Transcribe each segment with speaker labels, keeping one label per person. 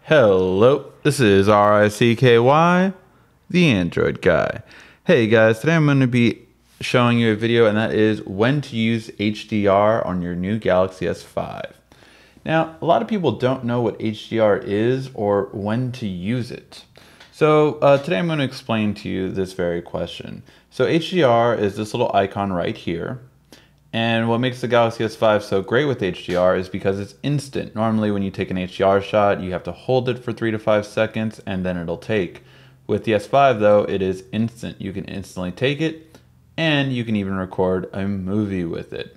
Speaker 1: Hello, this is RICKY, the Android guy. Hey guys, today I'm going to be showing you a video, and that is when to use HDR on your new Galaxy S5. Now, a lot of people don't know what HDR is or when to use it. So today I'm going to explain to you this very question. So HDR is this little icon right here. And what makes the Galaxy S5 so great with HDR is because it's instant. Normally when you take an HDR shot, you have to hold it for 3 to 5 seconds and then it'll take. With the S5 though, it is instant. You can instantly take it and you can even record a movie with it.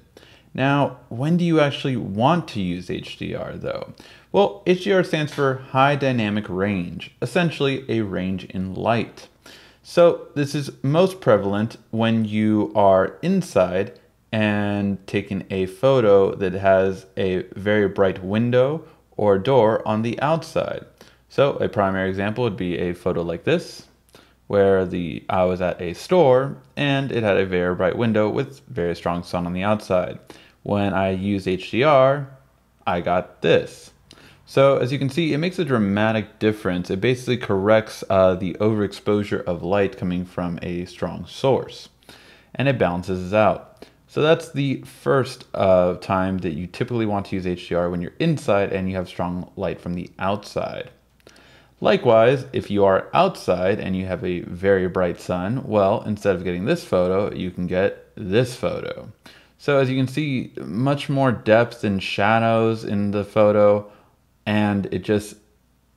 Speaker 1: Now, when do you actually want to use HDR though? Well, HDR stands for High Dynamic Range, essentially a range in light. So this is most prevalent when you are inside and taking a photo that has a very bright window or door on the outside. So a primary example would be a photo like this, where I was at a store and it had a very bright window with very strong sun on the outside. When I use HDR, I got this. So as you can see, it makes a dramatic difference. It basically corrects the overexposure of light coming from a strong source, and it balances out. So that's the first time that you typically want to use HDR, when you're inside and you have strong light from the outside. Likewise, if you are outside and you have a very bright sun, well, instead of getting this photo, you can get this photo. So as you can see, much more depth and shadows in the photo, and it just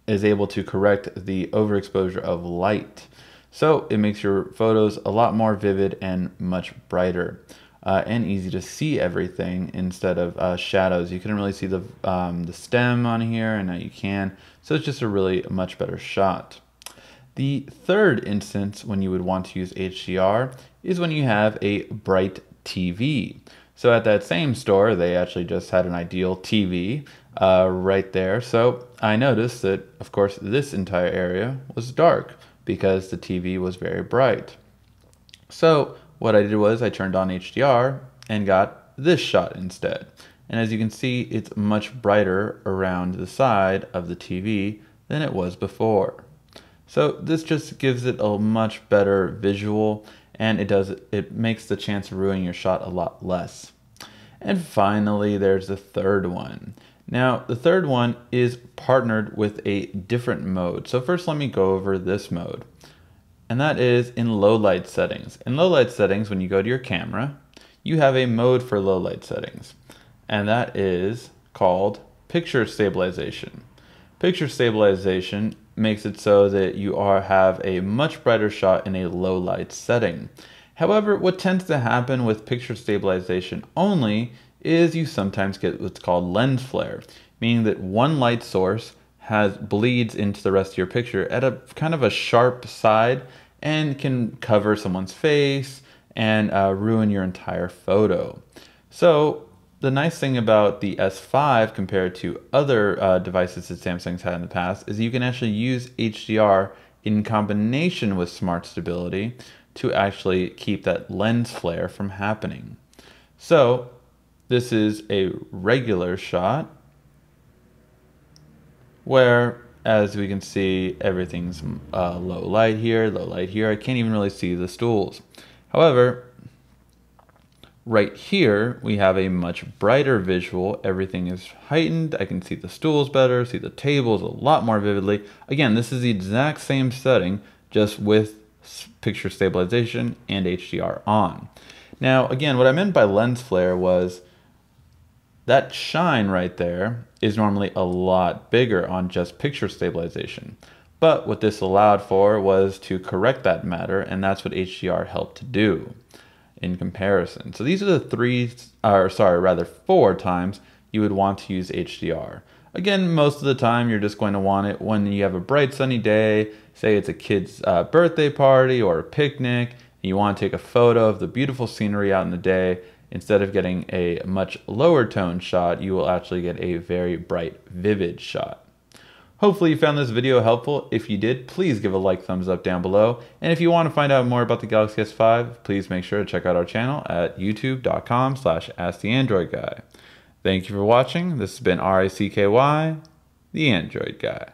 Speaker 1: is able to correct the overexposure of light. So it makes your photos a lot more vivid and much brighter. And easy to see everything instead of shadows. You couldn't really see the stem on here, and now you can. So it's just a really much better shot. The third instance when you would want to use HDR is when you have a bright TV. So at that same store, they actually just had an ideal TV right there. So I noticed that, of course, this entire area was dark because the TV was very bright. So what I did was I turned on HDR and got this shot instead. And as you can see, it's much brighter around the side of the TV than it was before. So this just gives it a much better visual, and it makes the chance of ruining your shot a lot less. And finally, there's the third one. Now, the third one is partnered with a different mode. So first, let me go over this mode. And that is in low light settings. In low light settings, when you go to your camera, you have a mode for low light settings, and that is called picture stabilization. Picture stabilization makes it so that you have a much brighter shot in a low light setting. However, what tends to happen with picture stabilization only is you sometimes get what's called lens flare, meaning that one light source bleeds into the rest of your picture at a kind of a sharp side and can cover someone's face and ruin your entire photo. So the nice thing about the S5 compared to other devices that Samsung's had in the past is you can actually use HDR in combination with Smart Stability to actually keep that lens flare from happening. So this is a regular shot where, as we can see, everything's low light here, low light here. I can't even really see the stools. However, right here, we have a much brighter visual. Everything is heightened. I can see the stools better, see the tables a lot more vividly. Again, this is the exact same setting, just with picture stabilization and HDR on. Now, again, what I meant by lens flare was that shine right there is normally a lot bigger on just picture stabilization. But what this allowed for was to correct that matter, and that's what HDR helped to do in comparison. So these are the four times you would want to use HDR. Again, most of the time you're just going to want it when you have a bright sunny day, say it's a kid's birthday party or a picnic, and you want to take a photo of the beautiful scenery out in the day. Instead of getting a much lower tone shot, you will actually get a very bright, vivid shot. Hopefully you found this video helpful. If you did, please give a like, thumbs up down below. And if you want to find out more about the Galaxy S5, please make sure to check out our channel at youtube.com/AskTheAndroidGuy. Thank you for watching. This has been RICKY, the Android Guy.